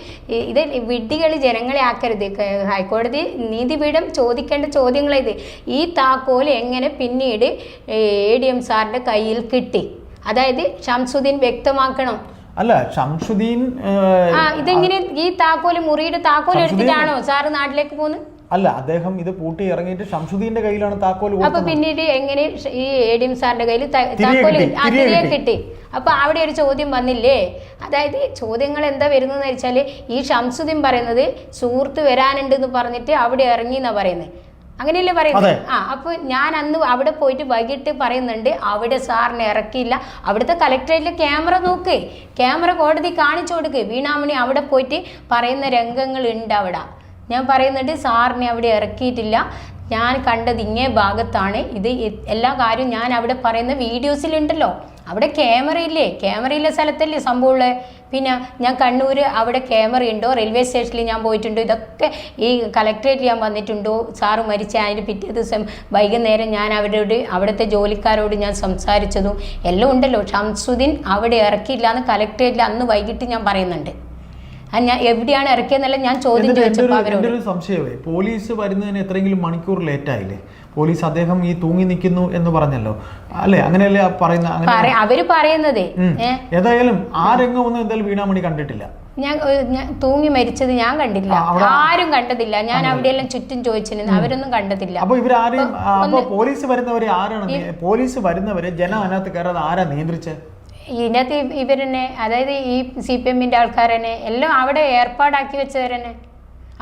S1: ഇത് വിഡ്ഢികൾ ജനങ്ങളെ ആക്കരുത്. ഹൈക്കോടതി നീതിപീഠം ചോദിക്കേണ്ട ചോദ്യങ്ങളിത്. ഈ താക്കോല് എങ്ങനെ പിന്നീട് ADM സാറിന്റെ കയ്യിൽ കിട്ടി? അതായത് ഷംസുദ്ദീൻ വ്യക്തമാക്കണം.
S2: അല്ല, ഷംസുദ്ദീൻ
S1: ഇതെങ്ങനെ ഈ താക്കോല് മുറിയുടെ താക്കോല് എടുത്തിട്ടാണോ സാറ് നാട്ടിലേക്ക് പോകുന്നത്?
S2: അല്ല, അദ്ദേഹം ഇത് പൂട്ടി ഇറങ്ങിയിട്ട് ഷംസുദ്ദീന്റെ കയ്യിലാണ് താക്കോൽ.
S1: അപ്പൊ പിന്നീട് എങ്ങനെ ഈ ADM സാറിന്റെ കയ്യിൽ താക്കോല് തിരികെ കിട്ടി? അപ്പൊ അവിടെ ഒരു ചോദ്യം വന്നില്ലേ? അതായത് ചോദ്യങ്ങൾ എന്താ വരുന്നതെന്ന് വെച്ചാല്, ഈ ഷംസുദ്ദീൻ പറയുന്നത് സുഹൃത്ത് വരാനുണ്ടെന്ന് പറഞ്ഞിട്ട് അവിടെ ഇറങ്ങി എന്നാ പറയുന്നത്, അങ്ങനെയല്ലേ പറയുന്നത്? അപ്പൊ ഞാൻ അന്ന് അവിടെ പോയിട്ട് വൈകിട്ട് പറയുന്നുണ്ട് അവിടെ സാറിനെ ഇറക്കിയില്ല. അവിടുത്തെ കളക്ടറേറ്റിലെ ക്യാമറ നോക്ക്, ക്യാമറ കോടതി കാണിച്ചു കൊടുക്ക്. വീണാമണി അവിടെ പോയിട്ട് പറയുന്ന രംഗങ്ങൾ ഉണ്ട്. അവിടെ ഞാൻ പറയുന്നുണ്ട് സാറിനെ അവിടെ ഇറക്കിയിട്ടില്ല, ഞാൻ കണ്ടത് ഇങ്ങേ ഭാഗത്താണ്, ഇത് എല്ലാ കാര്യവും ഞാൻ അവിടെ പറയുന്ന വീഡിയോസിലുണ്ടല്ലോ. അവിടെ ക്യാമറയില്ലേ? ക്യാമറയില്ല സ്ഥലത്തല്ലേ സംഭവമുള്ളത്. പിന്നെ ഞാൻ കണ്ണൂർ അവിടെ ക്യാമറ ഉണ്ടോ? റെയിൽവേ സ്റ്റേഷനിൽ ഞാൻ പോയിട്ടുണ്ടോ? ഇതൊക്കെ ഈ കളക്ടറേറ്റിൽ ഞാൻ വന്നിട്ടുണ്ടോ? സാറ് മരിച്ച അതിന് പിറ്റേ ദിവസം വൈകുന്നേരം ഞാൻ അവിടുത്തെ ജോലിക്കാരോട് ഞാൻ സംസാരിച്ചതും എല്ലാം ഉണ്ടല്ലോ. ഷംസുദ്ദീൻ അവിടെ ഇറക്കിയില്ല എന്ന് കളക്ടറേറ്റിൽ അന്ന് വൈകിട്ട് ഞാൻ പറയുന്നുണ്ട്. ഞാൻ എവിടെയാണ് ഇറക്കിയെന്നല്ല ഞാൻ ചോദ്യം ചോദിച്ചപ്പോൾ അവരോട്.
S2: ഒരു സംശയമേ, പോലീസ് വരുന്നതിന് എത്രയെങ്കിലും മണിക്കൂർ ലേറ്റ് ആയില്ലേ? പോലീസ് അദ്ദേഹം ഈ തൂങ്ങി നിൽക്കുന്നു എന്ന് പറഞ്ഞല്ലോ, അല്ലെ? അങ്ങനെയല്ലേ പറയുന്ന?
S1: അവര് പറയുന്നത്.
S2: ഏതായാലും ആ രംഗമൊന്നും എന്തായാലും വീണാമണി കണ്ടിട്ടില്ല.
S1: ഞാൻ തൂങ്ങി മരിച്ചത് ഞാൻ കണ്ടില്ല, ആരും കണ്ടതില്ല. ഞാൻ അവിടെയെല്ലാം ചുറ്റും ചോദിച്ചിരുന്നു, അവരൊന്നും കണ്ടതില്ല.
S2: അപ്പൊ ഇവരാരെയും പോലീസ് വരുന്നവരെ ആരാണ്, പോലീസ് വരുന്നവരെ ജനം അതിനകത്ത് കയറാതെ ആരാ നിയന്ത്രിച്ചത്?
S1: ഇതിനകത്ത് ഇവരെന്നെ, അതായത് ഈ CPM-ന്റെ ആൾക്കാരെന്നെ എല്ലാം അവിടെ ഏർപ്പാടാക്കി വെച്ചവരെന്നെ.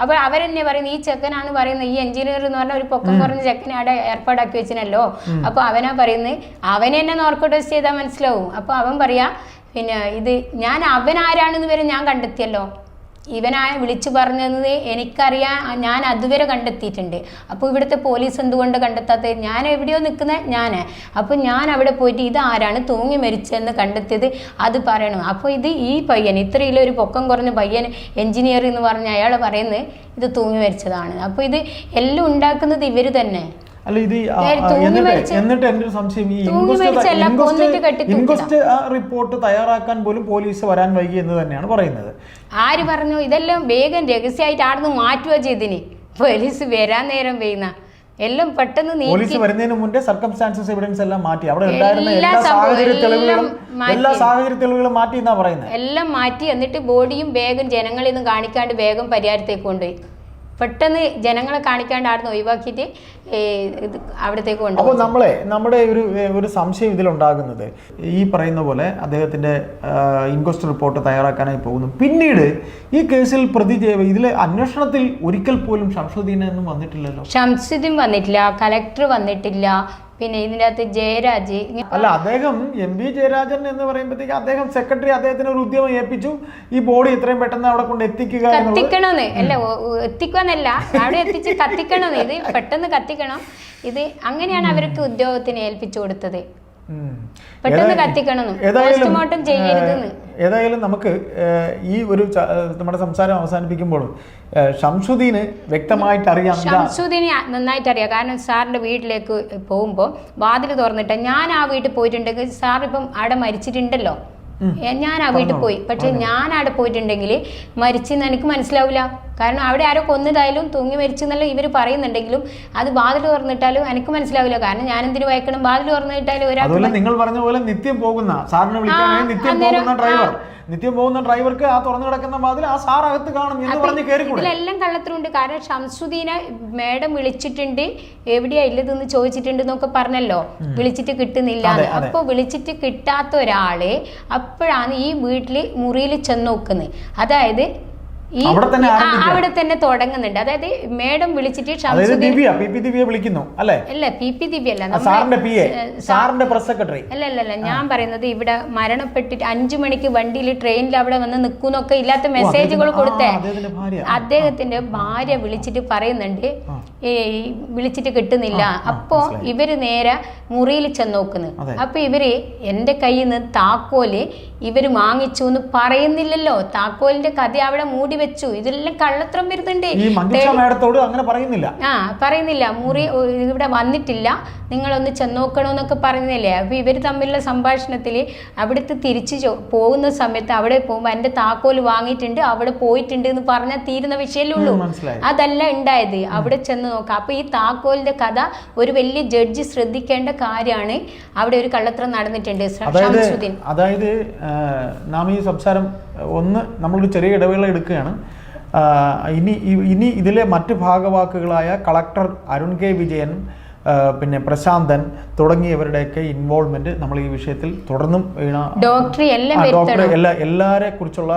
S1: അപ്പോൾ അവരെന്നെ പറയുന്നത് ഈ ചെക്കനാണ് പറയുന്നത്, ഈ എഞ്ചിനീയർ എന്ന് പറഞ്ഞ ഒരു പൊക്കം കുറഞ്ഞ ചെക്കനെ അവിടെ ഏർപ്പാടാക്കി വെച്ചിനല്ലോ. അപ്പോൾ അവനാ പറയുന്നത്, അവനെന്നെ നോർക്കോ ടെസ്റ്റ് ചെയ്താൽ മനസ്സിലാവും. അപ്പോൾ അവൻ പറയാ, പിന്നെ ഇത് ഞാൻ അവനാരാണെന്ന് വരെ ഞാൻ കണ്ടെത്തിയല്ലോ, ഇവനായ വിളിച്ചു പറഞ്ഞത് എനിക്കറിയാൻ, ഞാൻ അതുവരെ കണ്ടെത്തിയിട്ടുണ്ട്. അപ്പോൾ ഇവിടുത്തെ പോലീസ് എന്തുകൊണ്ട് കണ്ടെത്താത്തത്? ഞാൻ എവിടെയോ നിൽക്കുന്നത് ഞാൻ. അപ്പോൾ ഞാൻ അവിടെ പോയിട്ട് ഇതാരാണ് തൂങ്ങി മരിച്ചതെന്ന് കണ്ടെത്തിയത് അത് പറയണം. അപ്പോൾ ഇത് ഈ പയ്യൻ, ഇത്രയിലെ ഒരു പൊക്കം കുറഞ്ഞ പയ്യൻ എഞ്ചിനീയർ എന്ന് പറഞ്ഞ അയാൾ പറയുന്നത് ഇത് തൂങ്ങി മരിച്ചതാണ്. അപ്പോൾ ഇത് എല്ലാം ഉണ്ടാക്കുന്നത് ഇവർ തന്നെ.
S2: അല്ല, ഇത് എന്നിട്ട് എൻ്റെ ഒരു സംശയം, ഈ ഇൻക്വസ്റ്റ് റിപ്പോർട്ട് തയ്യാറാക്കാൻ പോലും പോലീസ് വരാൻ വൈകി എന്ന് തന്നെയാണ് പറയുന്നത്.
S1: ആര് പറഞ്ഞു? ഇതെല്ലാം വേഗം രഹസ്യമായിട്ട് ആടുന്ന് മാറ്റുക ചെയ്തിന്. പോലീസ് വരാൻ നേരം ചെയ്യുന്ന എല്ലാം പെട്ടെന്ന്
S2: പോലീസ് വരുന്നതിന് മുന്നേ സർക്കംസ്റ്റാൻസസ് എവിഡൻസ് എല്ലാം മാറ്റി, അവിടെ ഉണ്ടായിരുന്ന എല്ലാ സാഹചര്യ തെളിവുകളും മാറ്റി എന്നാ പറയുന്നത്.
S1: എല്ലാം മാറ്റി, എന്നിട്ട് ബോഡിയും വേഗം ജനങ്ങളിൽ നിന്ന് കാണിക്കാണ്ട് വേഗം പരിഹാരത്തേക്ക് കൊണ്ടുപോയി. പെട്ടെന്ന് ജനങ്ങളെ കാണിക്കാണ്ടായിരുന്നു ഒഴിവാക്കിയിട്ട് അവിടത്തേക്ക് കൊണ്ടുപോകും.
S2: അപ്പോൾ നമ്മുടെ ഒരു സംശയം ഇതിലുണ്ടാകുന്നത്, ഈ പറയുന്ന പോലെ അദ്ദേഹത്തിന്റെ ഇൻക്വസ്റ്റ് റിപ്പോർട്ട് തയ്യാറാക്കാനായി പോകുന്നു. പിന്നീട് ഈ കേസിൽ ഇതിലെ അന്വേഷണത്തിൽ ഒരിക്കൽ പോലും ഷംസുദ്ദീനൊന്നും വന്നിട്ടില്ലല്ലോ.
S1: ഷംസുദ്ദീൻ വന്നിട്ടില്ല, കലക്ടർ വന്നിട്ടില്ല, പിന്നെ ഇതിൻ്റെ അകത്ത് ജയരാജ്.
S2: അല്ല, അദ്ദേഹം MV ജയരാജൻ എന്ന് പറയുമ്പോഴത്തേക്ക് അദ്ദേഹം സെക്രട്ടറി അദ്ദേഹത്തിന് ഒരു ഉദ്യമം ഏൽപ്പിച്ചു, ഈ ബോഡി എത്രയും പെട്ടെന്ന് അവിടെ കൊണ്ട്
S1: കത്തിക്കണമെന്ന്. അല്ല, എത്തിക്കാന്നല്ല, അവിടെ എത്തിച്ച് കത്തിക്കണമെന്ന്. ഇത് പെട്ടെന്ന് കത്തിക്കണം. ഇത് അങ്ങനെയാണ് അവർക്ക് ഉദ്യോഗത്തിന് ഏൽപ്പിച്ചു കൊടുത്തത്, പെട്ടെന്ന് കത്തിക്കണം, പോസ്റ്റ്മോർട്ടം ചെയ്യരുതെന്ന്.
S2: ഏതായാലും നമുക്ക് ഈ ഒരു നമ്മുടെ സംസാരം അവസാനിപ്പിക്കുമ്പോൾ ഷംസുദ്ദീന് വ്യക്തമായിട്ട് അറിയാം.
S1: ഷംസുദ്ദീനെ നന്നായിട്ട് അറിയാം. കാരണം സാറിന്റെ വീട്ടിലേക്ക് പോകുമ്പോൾ വാതിൽ തുറന്നിട്ട് ഞാൻ ആ വീട്ടിൽ പോയിട്ടുണ്ടെങ്കിൽ, സാർ ഇപ്പം അവിടെ മരിച്ചിട്ടുണ്ടല്ലോ, ഞാൻ ആ വീട്ടിൽ പോയി, പക്ഷെ ഞാൻ അവിടെ പോയിട്ടുണ്ടെങ്കിൽ മരിച്ചെന്ന് എനിക്ക് മനസ്സിലാവില്ല. കാരണം അവിടെ ആരോ കൊന്നതായാലും തൂങ്ങി മരിച്ചെന്നല്ല ഇവർ പറയുന്നുണ്ടെങ്കിലും അത് വാതിൽ തുറന്നിട്ടാലും എനിക്ക് മനസ്സിലാവില്ല. കാരണം ഞാൻ എന്തിനു വായിക്കണം? വാതിൽ തുറന്നിട്ടാലും ഒരാൾ,
S2: നിങ്ങൾ പറഞ്ഞ പോലെ നിത്യം പോകുന്ന സാറിനെ വിളിക്കാനായി നിത്യം പോകുന്ന ഡ്രൈവർക്ക് ആ തുറന്നു കിടക്കുന്ന വാതിൽ ആ സാർ അകത്ത് കാണും എന്ന് പറഞ്ഞ് കയറിക്കൂടെ?
S1: ഇതിലെല്ലാം കള്ളത്തിലുണ്ട്. കാരണം ഷംസുദ്ദീനെ മേഡം വിളിച്ചിട്ടുണ്ട്, എവിടെയാ ഇല്ലതെന്ന് ചോദിച്ചിട്ടുണ്ട് എന്നൊക്കെ പറഞ്ഞല്ലോ, വിളിച്ചിട്ട് കിട്ടുന്നില്ല. അപ്പോൾ വിളിച്ചിട്ട് കിട്ടാത്ത ഒരാളെ അപ്പോഴാണ് ഈ വീട്ടിൽ മുറിയിൽ ചെന്ന് നോക്കുന്നത്. അതായത് അവിടെ തന്നെ തുടങ്ങുന്നുണ്ട്. അതായത് മേഡം വിളിച്ചിട്ട്
S2: വിളിക്കുന്നു അല്ല,
S1: PP ദിവ്യ അല്ല, അല്ല, ഞാൻ പറയുന്നത് ഇവിടെ മരണപ്പെട്ടിട്ട് 5 മണിക്ക് വണ്ടിയിൽ ട്രെയിനിൽ അവിടെ വന്ന് നിൽക്കുന്നൊക്കെ ഇല്ലാത്ത മെസ്സേജുകൾ കൊടുത്തേ അദ്ദേഹത്തിന്റെ ഭാര്യ വിളിച്ചിട്ട് പറയുന്നുണ്ട് വിളിച്ചിട്ട് കിട്ടുന്നില്ല. അപ്പോ ഇവര് നേരെ മുറിയിൽ ചെന്ന് നോക്കുന്നു. അപ്പൊ ഇവര് എന്റെ കയ്യിൽ നിന്ന് താക്കോല് ഇവര് വാങ്ങിച്ചു എന്ന് പറയുന്നില്ലല്ലോ, താക്കോലിന്റെ കഥ അവിടെ മൂടി വെച്ചു. ഇതെല്ലാം കള്ളത്രം വരുന്നുണ്ട്. പറയുന്നില്ല, മുറി ഇവിടെ വന്നിട്ടില്ല, നിങ്ങളൊന്ന് ചെന്നോക്കണമെന്നൊക്കെ പറയുന്നില്ലേ. അപ്പൊ ഇവര് തമ്മിലുള്ള സംഭാഷണത്തിൽ അവിടുത്തെ തിരിച്ചു പോകുന്ന സമയത്ത് അവിടെ പോകുമ്പോ എന്റെ താക്കോല് വാങ്ങിയിട്ടുണ്ട്, അവിടെ പോയിട്ടുണ്ട് എന്ന് പറഞ്ഞാൽ തീരുന്ന വിഷയമല്ലേ ഉള്ളൂ. അതല്ല ഉണ്ടായത്. അവിടെ ചെന്ന് നോക്കാം. അപ്പൊ ഈ താക്കോലിന്റെ കഥ ഒരു വലിയ ജഡ്ജി ശ്രദ്ധിക്കേണ്ട കാര്യമാണ്. അവിടെ ഒരു കള്ളത്രം നടന്നിട്ടുണ്ട്. ഷംസുദ്ദീൻ,
S2: അതായത് നാം ഈ സംസാരം നമ്മളൊരു ചെറിയ ഇടവേള എടുക്കുകയാണ്. ഇനി ഇതിലെ മറ്റ് ഭാഗവാക്കുകളായ കളക്ടർ അരുൺ കെ വിജയൻ, പിന്നെ പ്രശാന്തൻ തുടങ്ങിയവരുടെയൊക്കെ ഇൻവോൾവ്മെന്റ് നമ്മൾ ഈ വിഷയത്തിൽ തുടർന്നും
S1: ഡോക്ടർ
S2: എല്ലാരെ കുറിച്ചുള്ള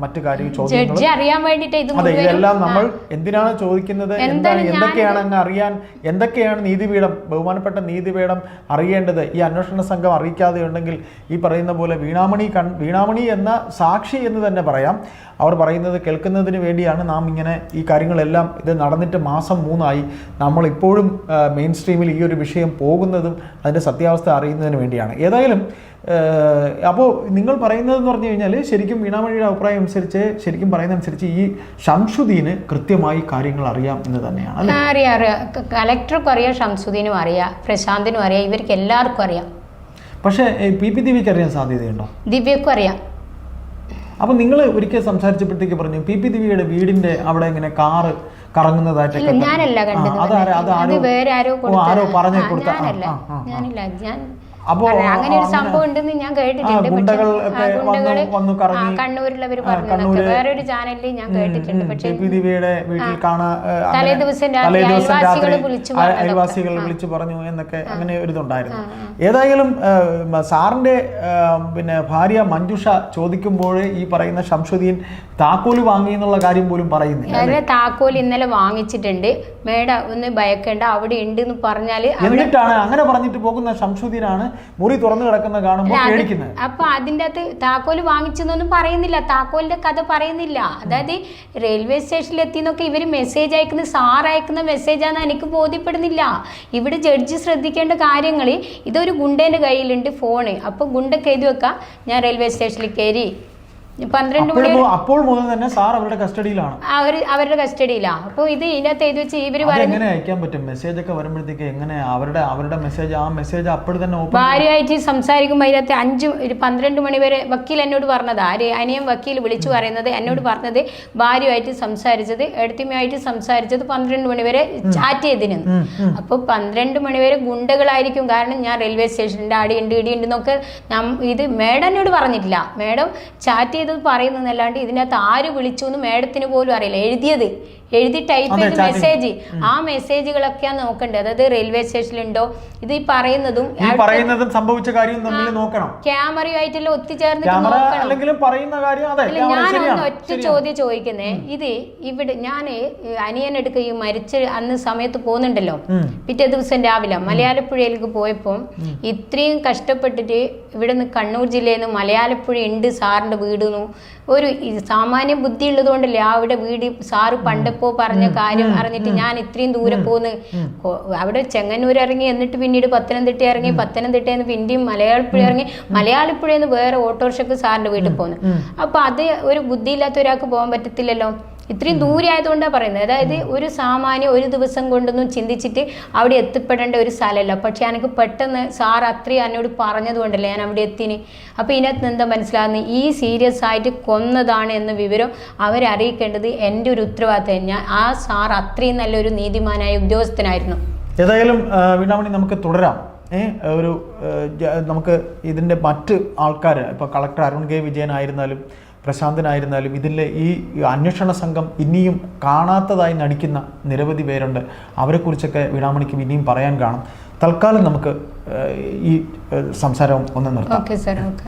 S2: മറ്റു കാര്യങ്ങൾ ചോദ്യങ്ങൾ, അതെ, ഇതെല്ലാം നമ്മൾ എന്തിനാണ് ചോദിക്കുന്നത്, എന്തൊക്കെയാണ് അങ്ങ് അറിയാൻ, എന്തൊക്കെയാണ് നീതിപീഠം, ബഹുമാനപ്പെട്ട നീതിപീഠം അറിയേണ്ടത്, ഈ അന്വേഷണ സംഘം അറിയിക്കാതെ ഉണ്ടെങ്കിൽ ഈ പറയുന്ന പോലെ വീണാമണി എന്ന സാക്ഷി എന്ന് തന്നെ പറയാം, അവർ പറയുന്നത് കേൾക്കുന്നതിന് വേണ്ടിയാണ് നാം ഇങ്ങനെ ഈ കാര്യങ്ങളെല്ലാം, ഇത് നടന്നിട്ട് മാസം 3 ആയി, നമ്മളിപ്പോഴും മെയിൻ സ്ട്രീമിൽ ഈ ഒരു വിഷയം പോകുന്നതും അതിൻ്റെ സത്യാവസ്ഥ അറിയുന്നതിന് വേണ്ടിയാണ്. ഏതായാലും അപ്പോൾ നിങ്ങൾ പറയുന്നതെന്ന് പറഞ്ഞു കഴിഞ്ഞാൽ ശരിക്കും വീണാമണിയുടെ അഭിപ്രായം അനുസരിച്ച്, ശരിക്കും പറയുന്നതനുസരിച്ച് ഈ ഷംസുദ്ദീന് കൃത്യമായി കാര്യങ്ങൾ അറിയാം എന്ന് തന്നെയാണ്.
S1: അറിയാം, കലക്ടർക്കും അറിയാം, ഷംസുദ്ദീനും അറിയാം, പ്രശാന്തിനും അറിയാം, ഇവർക്ക് എല്ലാവർക്കും അറിയാം.
S2: പക്ഷേ PP ദിവ്യക്ക് അറിയാൻ സാധ്യതയുണ്ടോ?
S1: ദിവ്യക്കും അറിയാം.
S2: അപ്പൊ നിങ്ങൾ ഒരിക്കൽ സംസാരിച്ചപ്പോഴത്തേക്ക് പറഞ്ഞു പി പി ദിവ്യയുടെ വീടിന്റെ അവിടെ ഇങ്ങനെ കാറ് കറങ്ങുന്നതായിട്ടൊക്കെ
S1: ഞാനല്ല കണ്ടത്, അത് വേറെ ആരോ
S2: പറഞ്ഞു കൊടുത്ത
S1: ഞാനില്ല. ഞാൻ
S2: അപ്പോ
S1: അങ്ങനെ ഒരു സംഭവം ഉണ്ടെന്ന് ഞാൻ കേട്ടിട്ടുണ്ട്. കണ്ണൂരിലുള്ളവർ പറഞ്ഞു, വേറൊരു ചാനലിൽ ഞാൻ കേട്ടിട്ടുണ്ട്. പക്ഷേ
S2: വീട്ടിൽ കാണാൻ
S1: തലേ ദിവസം
S2: അയൽവാസികൾ വിളിച്ചു പറഞ്ഞു എന്നൊക്കെ അങ്ങനെ ഒരു ഇതുണ്ടായിരുന്നു. ഏതായാലും സാറിന്റെ പിന്നെ ഭാര്യ മഞ്ജുഷ ചോദിക്കുമ്പോൾ ഈ പറയുന്ന ശംസുദ്ദീൻ താക്കോല് വാങ്ങി എന്നുള്ള കാര്യം പോലും പറയുന്നില്ല.
S1: താക്കോൽ ഇന്നലെ വാങ്ങിച്ചിട്ടുണ്ട്, മേഡം ഒന്ന് ഭയക്കേണ്ട, അവിടെ ഉണ്ട് എന്ന് പറഞ്ഞാല്
S2: എന്നിട്ടാണ് അങ്ങനെ പറഞ്ഞിട്ട് പോകുന്ന ശംസുദ്ദീനാണ് മുറി തുറന്നു കിടക്കുന്ന കാണുമ്പോൾ പേടിക്കുന്നത്.
S1: അപ്പൊ അതിൻ്റെ അകത്ത് താക്കോല് വാങ്ങിച്ചെന്നൊന്നും പറയുന്നില്ല, താക്കോലിന്റെ കഥ പറയുന്നില്ല. അതായത് റെയിൽവേ സ്റ്റേഷനിൽ എത്തിന്നൊക്കെ ഇവര് മെസ്സേജ് അയക്കുന്ന, സാർ അയക്കുന്ന മെസ്സേജാന്ന് എനിക്ക് ബോധ്യപ്പെടുന്നില്ല. ഇവിടെ ജഡ്ജി ശ്രദ്ധിക്കേണ്ട കാര്യങ്ങൾ, ഇതൊരു ഗുണ്ടേന്റെ കയ്യിലുണ്ട് ഫോണ്. അപ്പൊ ഗുണ്ടക്ക് എഴുതി വെക്കാം, ഞാൻ റെയിൽവേ സ്റ്റേഷനിൽ കയറി 12 മണി.
S2: അപ്പോൾ മുതൽ തന്നെ സാർ അവരുടെ കസ്റ്റഡിയിലാണ്,
S1: അവരുടെ കസ്റ്റഡിയിലാണ്. അപ്പൊ ഇത് ഇതിനകത്ത് എഴുതി വെച്ച് ഇവര്
S2: എങ്ങനെ അയക്കാൻ പറ്റും? മെസ്സേജ് ഒക്കെ വരുമ്പോഴത്തേക്ക് എങ്ങനെ അവരുടെ മെസ്സേജ്, ആ മെസ്സേജ് അപ്പോൾ തന്നെ
S1: ഭാര്യയായിട്ട് സംസാരിക്കുമ്പോൾ അതിനകത്ത് 12 മണി വരെ വക്കീൽ എന്നോട് പറഞ്ഞത്, അനിയൻ വക്കീൽ വിളിച്ചു പറയുന്നത്, എന്നോട് പറഞ്ഞത് ഭാര്യയായിട്ട് സംസാരിച്ചത്, എടത്തിമയായിട്ട് സംസാരിച്ചത് 12 മണി വരെ ചാറ്റ് ചെയ്തിരുന്നു. അപ്പൊ 12 മണി വരെ ഗുണ്ടകളായിരിക്കും. കാരണം ഞാൻ റെയിൽവേ സ്റ്റേഷനിന്റെ അടിയുണ്ട് ഇടിയുണ്ട് എന്നൊക്കെ ഇത് മേഡം എന്നോട് പറഞ്ഞിട്ടില്ല. മേഡം ചാറ്റ് ചെയ്ത് പറയുന്നതല്ലാണ്ട് ഇതിനകത്ത് ആര് വിളിച്ചു എന്ന് മേഡത്തിന് പോലും അറിയില്ല. എഴുതി ടൈപ്പ് ചെയ്ത് മെസ്സേജ്, ആ മെസ്സേജുകളൊക്കെയാണ് നോക്കേണ്ടത്. അതായത് റെയിൽവേ സ്റ്റേഷനിലുണ്ടോ, ഇത് ഈ പറയുന്നതും
S2: സംഭവിച്ച കാര്യം തമ്മിൽ നോക്കണം,
S1: ക്യാമറയുമായിട്ടെല്ലാം ഒത്തുചേർന്നിട്ട് ഞാനൊന്ന് ഒറ്റ ചോദ്യം ചോദിക്കുന്നേ. ഇത് ഇവിടെ ഞാൻ അനിയനെടുക്ക ഈ മരിച്ച അന്ന് സമയത്ത് പോകുന്നുണ്ടല്ലോ, പിറ്റേ ദിവസം രാവിലെ മലയാലപ്പുഴയിലേക്ക് പോയപ്പോൾ ഇത്രയും കഷ്ടപ്പെട്ടിട്ട് ഇവിടെ നിന്ന് കണ്ണൂർ ജില്ലയിൽ നിന്ന് മലയാലപ്പുഴ ഉണ്ട് സാറിന്റെ വീടുന്നു, ഒരു സാമാന്യ ബുദ്ധി ഉള്ളത് കൊണ്ടല്ലേ അവിടെ വീട് സാറ് പണ്ടപ്പോ പറഞ്ഞ കാര്യം അറിഞ്ഞിട്ട് ഞാൻ ഇത്രയും ദൂരെ പോന്ന് അവിടെ ചെങ്ങന്നൂർ ഇറങ്ങി, എന്നിട്ട് പിന്നീട് പത്തനംതിട്ട ഇറങ്ങി, പത്തനംതിട്ടയിൽ നിന്ന് പിന്നെയും മലയാളപ്പുഴ ഇറങ്ങി, മലയാളപ്പുഴയിൽ നിന്ന് വേറെ ഓട്ടോറിക്ഷക്ക് സാറിന്റെ വീട്ടിൽ പോന്ന്. അപ്പൊ അത് ഒരു ബുദ്ധിയില്ലാത്ത ഒരാൾക്ക് പോകാൻ പറ്റത്തില്ലല്ലോ. ഇത്രയും ദൂരെ ആയതുകൊണ്ടാണ് പറയുന്നത്. അതായത് ഒരു സാമാന്യം ഒരു ദിവസം കൊണ്ടൊന്നും ചിന്തിച്ചിട്ട് അവിടെ എത്തിപ്പെടേണ്ട ഒരു സ്ഥലമല്ല. പക്ഷെ എനിക്ക് പെട്ടെന്ന് സാർ അത്രയും എന്നോട് പറഞ്ഞതുകൊണ്ടല്ലേ ഞാൻ അവിടെ എത്തിന്. അപ്പോൾ ഇതിനകത്ത് എന്താ മനസ്സിലാകുന്നത്, ഈ സീരിയസ് ആയിട്ട് കൊന്നതാണ് എന്ന വിവരം അവരറിയിക്കേണ്ടത് എൻ്റെ ഒരു ഉത്തരവാദിത്തം. ഞാൻ ആ സാർ അത്രയും നല്ലൊരു നീതിമാനായ ഉദ്യോഗസ്ഥനായിരുന്നു.
S2: ഏതായാലും വീണാമണി നമുക്ക് തുടരാം. നമുക്ക് ഇതിൻ്റെ മറ്റ് ആൾക്കാർ, ഇപ്പോൾ കളക്ടർ അരുൺ കെ വിജയനായിരുന്നാലും പ്രശാന്തനായിരുന്നാലും ഇതിലെ ഈ അന്വേഷണ സംഘം ഇനിയും കാണാത്തതായി നടിക്കുന്ന നിരവധി പേരുണ്ട്. അവരെക്കുറിച്ചൊക്കെ വീണാമണിക്ക് ഇനിയും പറയാൻ കാണും. തൽക്കാലം നമുക്ക് ഈ സംസാരം ഒന്ന് നിർത്താം.
S1: Okay sir, okay.